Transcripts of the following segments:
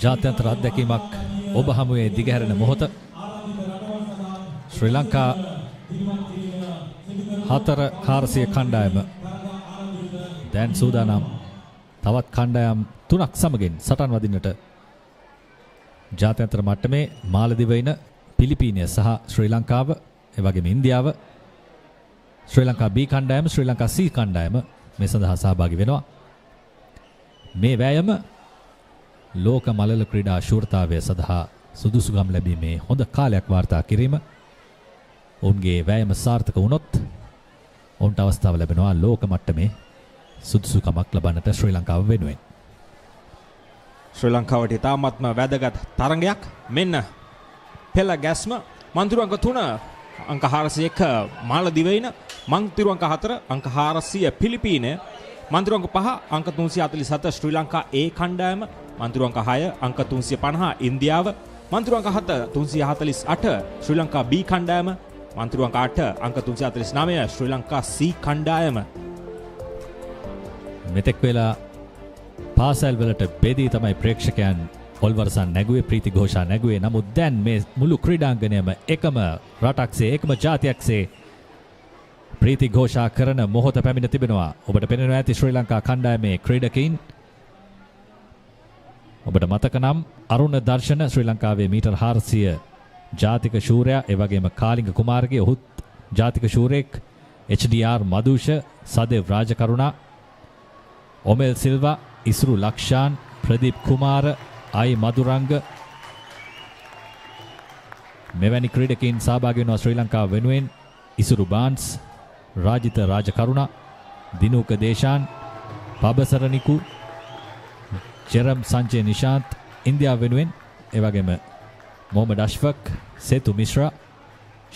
ජාත්‍යන්තර අත්දැකීමක් ඔබ හමුවේ දිගහැරෙන මොහොත. ශ්‍රී ලංකා 400 කණ්ඩායම දැන් සූදානම් තවත් කණ්ඩායම් 3ක් සමගින් සටන් වදින්නට. ජාත්‍යන්තර මට්ටමේ මාලදිවයින, පිලිපීනය සහ ශ්‍රී ලංකාව, එවැගේම ඉන්දියාව, ශ්‍රී ලංකා B කණ්ඩායම, ශ්‍රී ලංකා C කණ්ඩායම මේ සඳහා සහභාගී වෙනවා. මේ වෑයම ලෝක මලල ක්‍රීඩා ශූරතාවය සඳහා සුදුසුකම් ලැබීමේ හොඳ කාලයක් වාර්තා කිරීම. ඔවුන්ගේ වෑයම සාර්ථක වුණොත් ඔවුන්ට අවස්ථාව ලැබෙනවා ලෝක මට්ටමේ සුදුසුකමක් ලබන්නට ශ්‍රී ලංකාව වෙනුවෙන්. ශ්‍රී ලංකාවට ඉතාමත්ම වැදගත් තරගයක්. මෙන්න පෙළ ගැස්ම. මන්තිරු අංක 3 අංක 401 මාලදිවයින, මන්තිරු අංක 4 අංක 400 පිලිපීනය, මන්තිරු අංක 5 අංක 347 ශ්‍රී ලංකා A කණ්ඩායම, මන්තිරු අංක 6 අංක 350 ඉන්දියාව, මන්තිරු අංක 7 348 ශ්‍රී ලංකා B කණ්ඩායම, මන්තිරු අංක 8 අංක 349 ශ්‍රී ලංකා C කණ්ඩායම. මෙතෙක් වෙලා පාසල් වලට බෙදී තමයි ප්‍රේක්ෂකයන් ඔල්වර්සන් නැගුවේ, ප්‍රීති ഘോഷා නැගුවේ. නමුත් දැන් මේ මුළු ක්‍රීඩාංගණයම එකම රටක්සේ, එකම ජාතියක්සේ ප්‍රීති ഘോഷා කරන මොහොත පැමිණ තිබෙනවා. ඔබට පෙනෙනවා ඇති ශ්‍රී ලංකා කණ්ඩායමේ ක්‍රීඩකයින්. ඔබට මතක නම් අරුණ දර්ශන ශ්‍රී ලංකාවේ මීටර් 400 ජාතික ශූරයා, ඒ වගේම කාලිංග කුමාරගේ ඔහුත් ජාතික ශූරයෙක්, HDR මදුෂ, සදෙව් රාජකරුණා, ඔමෙල් සිල්වා, ඉස්රු ලක්ෂාන්, ප්‍රදීප් කුමාර, අයි මදුරංග මෙවැනි ක්‍රීඩකයින් සහභාගී වෙනවා ශ්‍රී ලංකාව වෙනුවෙන්. ඉසුරු බාන්ස්, රාජිත රාජකරුණා, දිනුක දේශාන්, පබසරනිකු, ජෙරම් සංජය නිශාන්ත් ඉන්දියාව වෙනුවෙන්, ඒ වගේම මොහමඩ් අශ්ෆක්, සේතු මිශ්‍රා,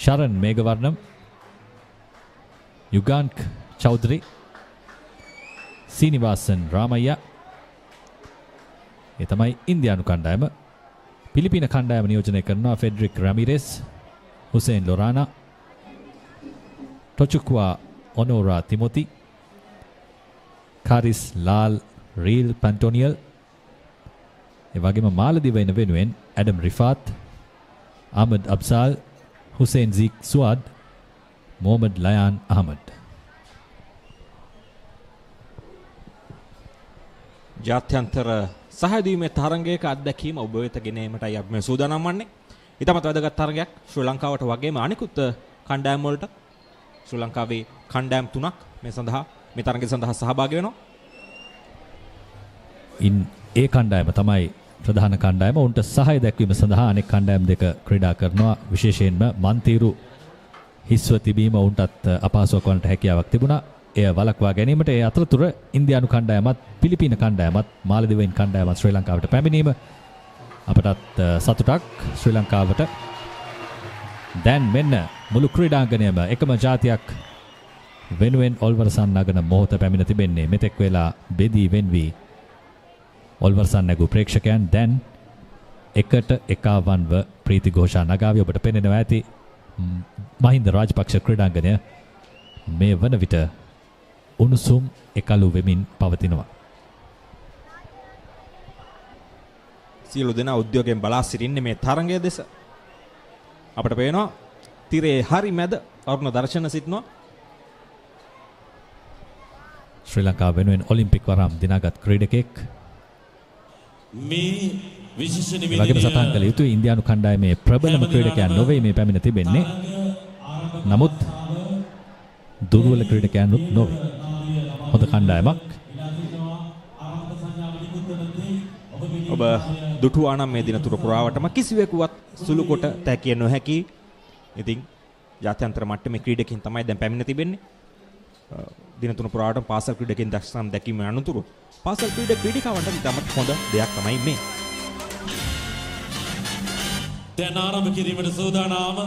ශරන් මේඝවර්ණම්, යුගාන්ක් චෞධරි, සීනිවාසන් රාමయ్య. ඒ තමයි ඉන්දියානු කණ්ඩායම. පිලිපීන කණ්ඩායම නියෝජනය කරනවා ෆෙඩරික් රැමිරෙස්, හුසේන් ලොරානා, ටොචුක්වා ඔනෝරා තිමොති, කාරිස් ලාල් රීල් පැන්ටෝනියල්. ඒ වගේම මාලදිවයින වෙනුවෙන් ඇඩම් රිෆාත්, අහමද් අබ්සාල්, හුසේන් සීක් සුවාඩ්, මොහමඩ් ලයාන් අහමඩ්. ජාත්‍යන්තර සහයදීමේ තරගයක අත්දැකීම ඔබ වෙත ගෙනීමටයි අපි මේ සූදානම් වන්නේ. ඊටමත් වැදගත් තරගයක් ශ්‍රී ලංකාවට වගේම අනිකුත් කණ්ඩායම් වලට. ශ්‍රී ලංකාවේ කණ්ඩායම් 3ක් මේ සඳහා මේ තරගය සඳහා සහභාගී වෙනවා. ඒ කණ්ඩායම තමයි ප්‍රධාන කණ්ඩායම. උන්ට සහාය දැක්වීම සඳහා අනෙක් කණ්ඩායම් දෙක ක්‍රීඩා කරනවා. විශේෂයෙන්ම මන්තිරු හිස්ව තිබීම උන්ටත් අපහසුවක් වන්නට හැකියාවක් තිබුණා. එය වළක්වා ගැනීමට ඒ අතරතුර ඉන්දියානු කණ්ඩායමත්, පිලිපීන කණ්ඩායමත්, මාලදිවයින් කණ්ඩායමත් ශ්‍රී ලංකාවට පැමිණීම අපටත් සතුටක්. ශ්‍රී ලංකාවට දැන් මෙන්න මුළු ක්‍රීඩාංගණයම එකම ජාතියක් වෙනුවෙන් ඔල්වර්සන් නගන මොහොත පැමිණ තිබෙන්නේ. මෙතෙක් වෙලා බෙදී වෙන්වී ඔල්වර්සන් නැගූ ප්‍රේක්ෂකයන් දැන් එකට එකවන්ව ප්‍රීති ഘോഷා නගාවි. ඔබට පෙනෙනවා ඇති මහින්ද රාජපක්ෂ ක්‍රීඩාංගණය මේ වන විට උණුසුම් එකලු වෙමින් පවතිනවා. සියලු දෙනා උද්‍යෝගයෙන් බලා සිටින්නේ මේ තරගය දෙස. අපට පේනවා තිරේ හරි මැද අරුණ දර්ශන සිටිනවා. ශ්‍රී ලංකාව වෙනුවෙන් ඔලිම්පික් වරම් දිනාගත් ක්‍රීඩකෙක්. මේ විශේෂ නිවේදනය සටහන් කළ යුතුයි. ඉන්දියානු කණ්ඩායමේ ප්‍රබලම ක්‍රීඩකයන් නොවේ මේ පැමිණ තිබෙන්නේ. නමුත් දුර්වල ක්‍රීඩකයන් නොවේ. හොඳ කණ්ඩායමක්. ඔබ දුටුවා නම් මේ දින තුර පුරාවටම කිසිවෙකුවත් සුළු කොට තැකිය නොහැකි. ඉතින් ජාත්‍යන්තර මට්ටමේ ක්‍රීඩකයන් තමයි දැන් පැමිණ තිබෙන්නේ. දින තුන පුරාවටම පාසල් ක්‍රීඩකයන් දක්ෂකම් දැකීම අනුතුරු පාසල් ක්‍රීඩිකාවන්ට ඉතාමත් හොඳ දෙයක් තමයි මේ. දැන් ආරම්භ කිරීමට සූදානම්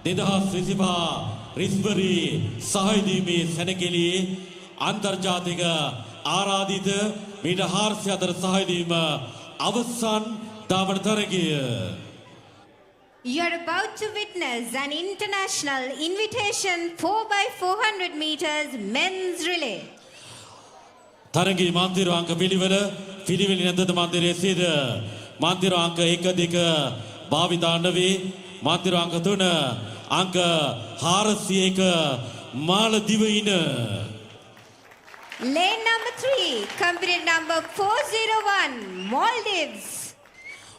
2025 රිස්බරි සහයදීමේ සැනකෙළියේ අන්තර්ජාතික ආරාධිත මීට 404 සහයදීම අවසන් දාවන තරගය. You're about to witness an international invitation 4x400 meters men's relay. තරගයේ මන්දිර අංක පිළිවෙල නැන්දද මන්දිරයේ සිට මන්තිර අංක 1 2 භාවිතා නොවේ. මන්තිර අංක 3 අංක 401 මාලදිවයින. Lane number 3, company number 401, Maldives.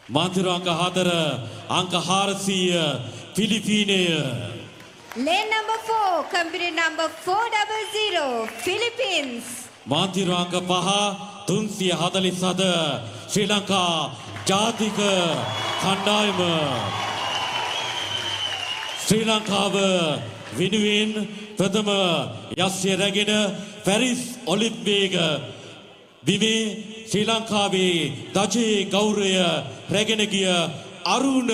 මන්තිර අංක 4 අංක 400 පිලිපීනය. Lane number 4, company number 400, Philippines. මන්තිර අංක 5 347 ශ්‍රී ලංකා ජාතික කණ්ඩායම. ශ්‍රී ලංකාව වෙනුවෙන් ප්‍රථම යස්ය රැගෙන පැරිස් ඔලිම්පික බිමේ ශ්‍රී ලංකාවේ දජේ ගෞරවය රැගෙන ගිය අරුණ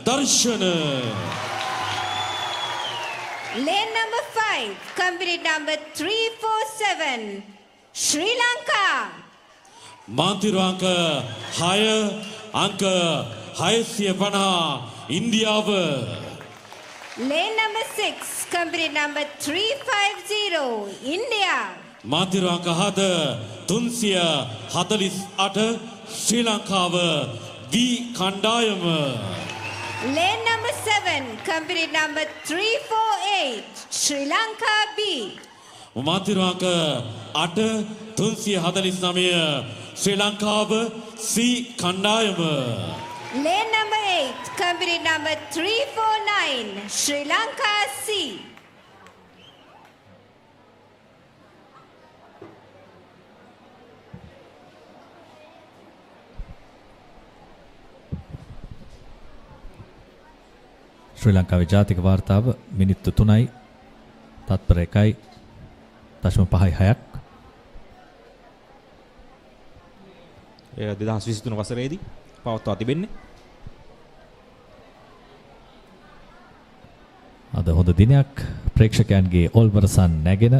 දර්ශන. Lane number 5, company number 347, Sri Lanka. මන්තිර අංක 6 අංක 650 ඉන්දියාව. Lane number 6, company number 350, India. මන්තිර අංක 7 348 ශ්‍රී ලංකාව වී කණ්ඩායම. Lane number 7, company number 348, Sri Lanka B. මන්තිර අංක 8 349 ශ්‍රී ලංකාව සී කණ්ඩායම. Lane number 8, company number 349, Sri Lanka C. ශ්‍රී ලංකාවේ ජාතික වාර්තාව මිනිත්තු 3යි තත්පර 1යි දශම 5යි 6ක්. ඒ 2023 වසරේදී පවත්වා තිබෙන්නේ. අද හොඳ දිනයක් ප්‍රේක්ෂකයන්ගේ ඔල්වරසන් නැගෙන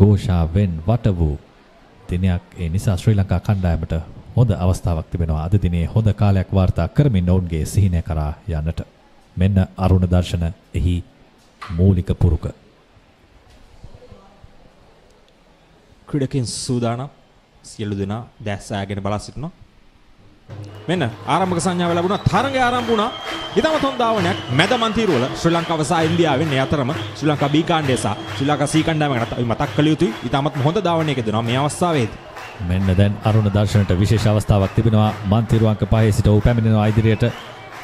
ഘോഷාවෙන් වට වූ දිනයක්. ඒ නිසා ශ්‍රී ලංකා කණ්ඩායමට හොඳ අවස්ථාවක් තිබෙනවා අද දිනේ හොඳ කාලයක් වාර්තා කරමින් ඔවුන්ගේ සිහිනය කරා යන්නට. මෙන්න අරුණ දර්ශන එහි මූලික පුරුක. ක්‍රීඩකයන් සූදානම් සියලු දෙනා දැස් ආගෙන බලා සිටිනවා. මෙන්න ආරම්භක සංඥාව ලැබුණා. තරඟය ආරම්භ වුණා. ඊටමත් හොඳ ධාවනයක් මැද මන්තිරුවල ශ්‍රී ලංකාව සහ ඉන්දියාවෙන් මේ අතරම ශ්‍රී ලංකා B කාණ්ඩය සහ ශ්‍රී ලංකා C කණ්ඩායමකට මතක් කළ යුතුයි. ඊටමත් හොඳ ධාවනයක දෙනවා මේ අවස්ථාවේදී. මෙන්න දැන් අරුණ දර්ශනට විශේෂ අවස්ථාවක් තිබෙනවා. මන්තිරු අංක 5 සිට ඔහු පැමිණෙනවා ඉදිරියට.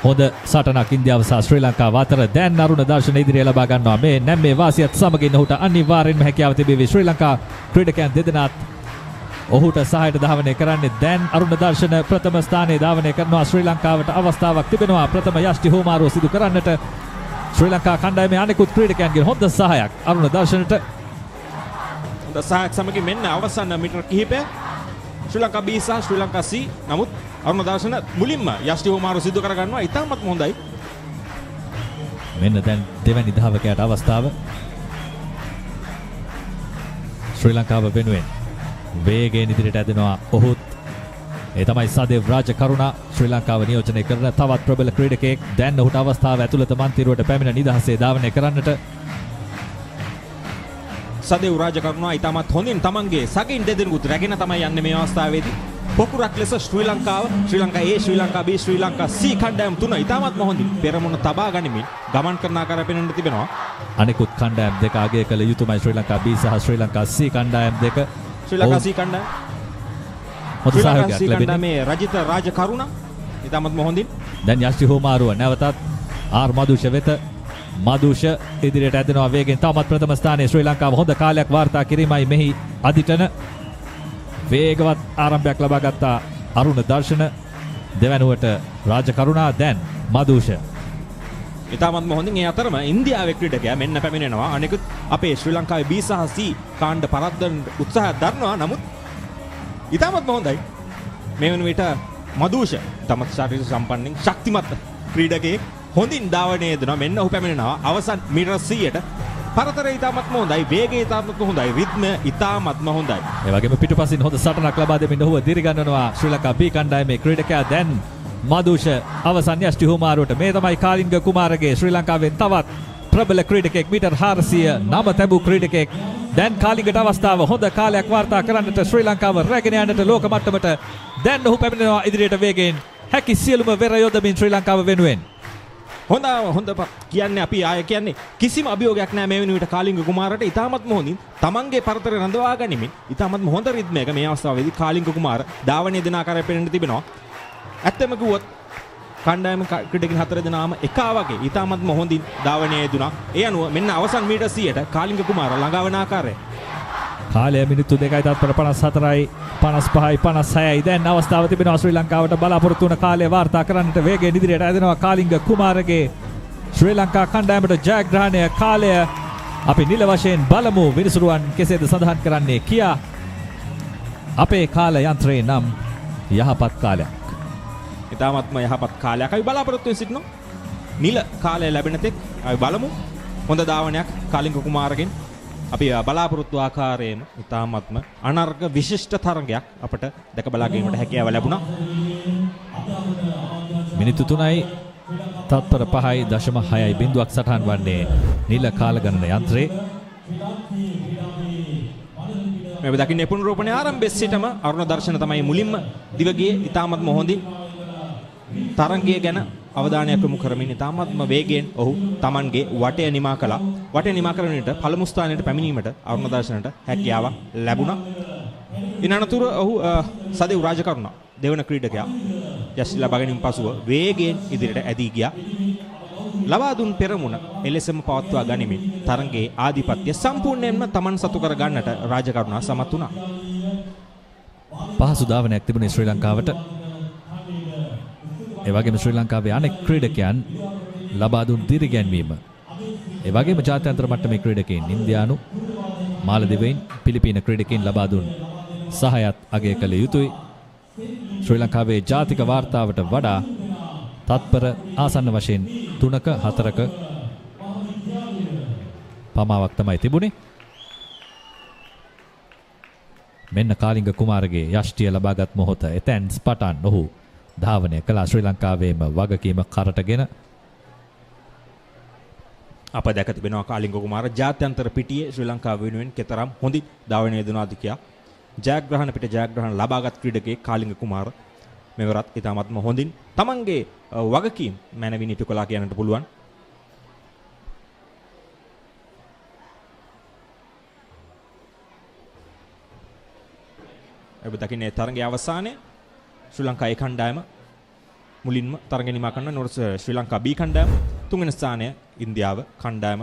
හොඳ සටනක් ඉන්දියාව සහ ශ්‍රී ලංකාව අතර. දැන් අරුණ දර්ශන ඉදිරිය ලබා ගන්නවා. මේ නැම්මේ වාසියත් සමගින් ඔහුට අනිවාර්යෙන්ම හැකියාව තිබෙවි. ශ්‍රී ලංකා ක්‍රීඩකයන් දෙදෙනාත් ඔහුට සහායට ධාවනය කරන්නේ. දැන් අරුණ දර්ශන ප්‍රථම ස්ථානයේ ධාවනය කරනවා. ශ්‍රී ලංකාවට අවස්ථාවක් තිබෙනවා ප්‍රථම යෂ්ටි හෝමාරුව සිදු කරන්නට. ශ්‍රී ලංකා කණ්ඩායමේ අනෙකුත් ක්‍රීඩකයන්ගෙන් හොඳ සහායක් අරුණ දර්ශනට. හොඳ සහායක් සමගින් මෙන්න අවසන් මීටර කිහිපය ශ්‍රී ලංකා B සහ ශ්‍රී ලංකා C. නමුත් අරුණ දර්ශන මුලින්ම යෂ්ටි හෝමාරුව සිදු කර ගන්නවා. ඉතාමත් හොඳයි. මෙන්න දැන් දෙවැනි ධාවකයාට අවස්ථාව. ශ්‍රී ලංකාව වෙනුවෙන් වේගයෙන් ඉදිරියට ඇදෙනවා ඔහුත්. ඒ තමයි සදේව් රාජකරුණා ශ්‍රී ලංකාව නියෝජනය කරන තවත් ප්‍රබල ක්‍රීඩකයෙක්. දැන් ඔහුට අවස්ථාව ඇතුළත මන්තිරුවට පැමිණ නිදහසේ ධාවනය කරන්නට. සදේව් රාජකරුණා ඊටමත් හොඳින් තමන්ගේ සගින් දෙදෙනෙකුත් රැගෙන තමයි යන්නේ මේ අවස්ථාවේදී. පොකුරක් ලෙස ශ්‍රී ලංකාව, ශ්‍රී Lanka A, Sri Lanka B, Sri Lanka C කණ්ඩායම් තුන ඊටමත් හොඳින් පෙරමුණ තබා ගනිමින් ගමන් කරන ආකාරය පෙනෙන්න තිබෙනවා. අනෙකුත් කණ්ඩායම් දෙක අගය කළ යුතුමයි. ශ්‍රී ලංකා B සහ ශ්‍රී ලංකා C කණ්ඩායම් දෙක. ශ්‍රී ලංකා C කණ්ඩායම හොඳ සහයෝගයක් ලැබෙනවා. මේ රජිත රාජකරුණා ඊටමත් හොඳින්. දැන් යෂ්ටි හෝමාරුව නැවතත් ආර් මදුෂ වෙත. මදුෂ ඉදිරියට ඇදෙනවා වේගෙන්. තවමත් ප්‍රථම ස්ථානයේ ශ්‍රී ලංකාව හොඳ කාලයක් වාර්තා කිරීමයි මෙහි අදිටන. වේගවත් ආරම්භයක් ලබා ගත්තා අරුණ දර්ශන. දෙවැනුවට රාජකරුණා දැන් මදුෂ. ඊටමත් හොඳින් ඒ අතරම ඉන්දියාවේ ක්‍රීඩකයා මෙන්න පැමිණෙනවා. අනිකුත් අපේ ශ්‍රී ලංකාවේ B සහ C කාණ්ඩ පරද්දන උත්සාහයක් දරනවා. නමුත් ඊටමත් හොඳයි. මේ වන විට මදුෂ තමත් ශාරීරික සම්පන්නයෙන් ශක්තිමත් ක්‍රීඩකයෙක්. හොඳින් ධාවනය දෙනවා. මෙන්න ඔහු පැමිණෙනවා අවසන් මීටර 100ට. පරතරය ඉතාමත්ම හොඳයි. වේගය ඉතාමත්ම හොඳයි. රිද්මය ඉතාමත්ම හොඳයි. ඒ වගේම පිටුපසින් හොඳ සටනක් ලබා දෙමින් ඔහුව දිරිගන්වනවා ශ්‍රී ලංකා B කණ්ඩායමේ ක්‍රීඩකයා. දැන් මදුෂ අවසන් යෂ්ටි හෝමාරුවට. මේ තමයි කාලිංග කුමාරගේ ශ්‍රී ලංකාවෙන් තවත් ප්‍රබල ක්‍රීඩකෙක් මීටර් 400 නම තැබූ ක්‍රීඩකෙක්. දැන් කාලිංගට අවස්ථාව හොඳ කාලයක් වාර්තා කරන්නට ශ්‍රී ලංකාව රැගෙන යන්නට ලෝක මට්ටමට දැන් ඔහු පැමිණෙනවා ඉදිරියට වේගෙන්. හැකි සියලුම වෙර යොදමින් ශ්‍රී ලංකාව වෙනුවෙන්. හොඳ කියන්නේ අපි ආය කියන්නේ කිසිම අභියෝගයක් නැහැ මේ වෙනුවට කාලිංග කුමාරට ඉතාමත්ම හොඳින් තමන්ගේ පරතරය රඳවා ගනිමින් ඉතාමත්ම හොඳ රිද්මයක මේ අවස්ථාවේදී කාලිංග කුමාර ධාවනය දෙන ආකාරය පෙනෙන්න තිබෙනවා. ඇත්තම කිව්වොත් කණ්ඩායම ක්‍රීඩකින් 4 දෙනාම එකා වගේ ඉතාමත්ම හොඳින් ධාවනය යෙදුණා. ඒ අනුව මෙන්න අවසන් මීටර් 100ට කාලිංග කුමාර ළඟා වන ආකාරය. කාලය මිනිත්තු 2යි තත්පර 54යි 55යි 56යි. දැන් අවස්ථාව තිබෙනවා ශ්‍රී ලංකාවට බලාපොරොත්තු වන කාලය වාර්තා කරන්නට වේගයෙන් ඉදිරියට ඇදෙනවා කාලිංග කුමාරගේ ශ්‍රී ලංකා කණ්ඩායමට ජයග්‍රහණය. කාලය අපි නිල වශයෙන් බලමු විනිසුරුවන් කෙසේද සඳහන් කරන්නේ කියා. අපේ කාල යන්ත්‍රයේ නම් යහපත් කාලයක්. ඉතාමත්ම යහපත් කාලයක් අපි බලාපොරොත්තු වෙමින් සිටිනවා. නිල කාලය ලැබෙන තෙක් අපි බලමු හොඳ ධාවනයක් කාලිංග කුමාරගෙන්. අපි බලාපොරොත්තු ආකාරයෙන්ම ඉතාමත්ම අනර්ග විශිෂ්ට තරගයක් අපට දැක බලා ගැනීමට හැකියාව ලැබුණා. මිනිත්තු 3යි තත්පර 5.6යි බිඳුවක් සටහන් වන්නේ නිල කාල ගණන යන්ත්‍රයේ. මේ දකින්නේ පුනරූපණයේ ආරම්භයේ සිටම අරුණ දර්ශන තමයි මුලින්ම දිවගියේ ඉතාමත්ම හොඳින් තරංගය ගැන අවධානයක් යොමු කරමින් ඉතාමත්ම වේගයෙන් ඔහු Tamanගේ වටය නිමා කළා. වටය නිමා කරන විට පළමු ස්ථානයට පැමිණීමට අරුණ දර්ශනට හැකියාවක් ලැබුණා. ඉන් අනතුරු ඔහු සදෙව් රාජකරුණා දෙවන ක්‍රීඩකයා යස් ලබා ගැනීම පසුව වේගයෙන් ඉදිරියට ඇදී ගියා. ලබා දුන් පෙරමුණ එලෙසම පවත්වා ගනිමින් තරංගයේ ආධිපත්‍ය සම්පූර්ණයෙන්ම Taman සතු කර ගන්නට රාජකරුණා සමත් වුණා. පහසු ධාවනයක් තිබුණේ ශ්‍රී ලංකාවට. ඒ වගේම ශ්‍රී ලංකාවේ අනෙක් ක්‍රීඩකයන් ලබා දුන් දිරිගැන්වීම. ඒ වගේම ජාත්‍යන්තර මට්ටමේ ක්‍රීඩකයන් ඉන්දියානු, මාලදිවයින්, පිලිපීන ක්‍රීඩකයන් ලබා දුන් සහායත් අගය කළ යුතුයි. ශ්‍රී ලංකාවේ ජාතික වාර්තාවට වඩා තත්පර ආසන්න වශයෙන් 3ක 4ක පමාවක් තමයි තිබුණේ. මෙන්න කාලිංග කුමාරගේ යෂ්ටිය ලබාගත් මොහොත එතෙන් පටන් ඔහු ධාවනය කළා. ශ්‍රී ලංකාවේම වගකීම කරටගෙන අප දැක තිබෙනවා කාලිංග කුමාර ජාත්‍යන්තර පිටියේ ශ්‍රී ලංකාව වෙනුවෙන් කෙතරම් හොඳින් ධාවනය යෙදුණාද කියා. ජයග්‍රහණ පිට ජයග්‍රහණ ලබාගත් ක්‍රීඩකයෙක් කාලිංග කුමාර මෙවරත් ඉතාමත්ම හොඳින් තමන්ගේ වගකීම් මැනවින් ඉටු කළා කියන්නට පුළුවන්. ඔබ දකින්නේ තරගයේ අවසානයේ ශ්‍රී ලංකා ඒ කණ්ඩායම මුලින්ම තරග නිමා කරන ශ්‍රී ලංකා B කණ්ඩායම, තුන්වෙනි ස්ථානය ඉන්දියාව කණ්ඩායම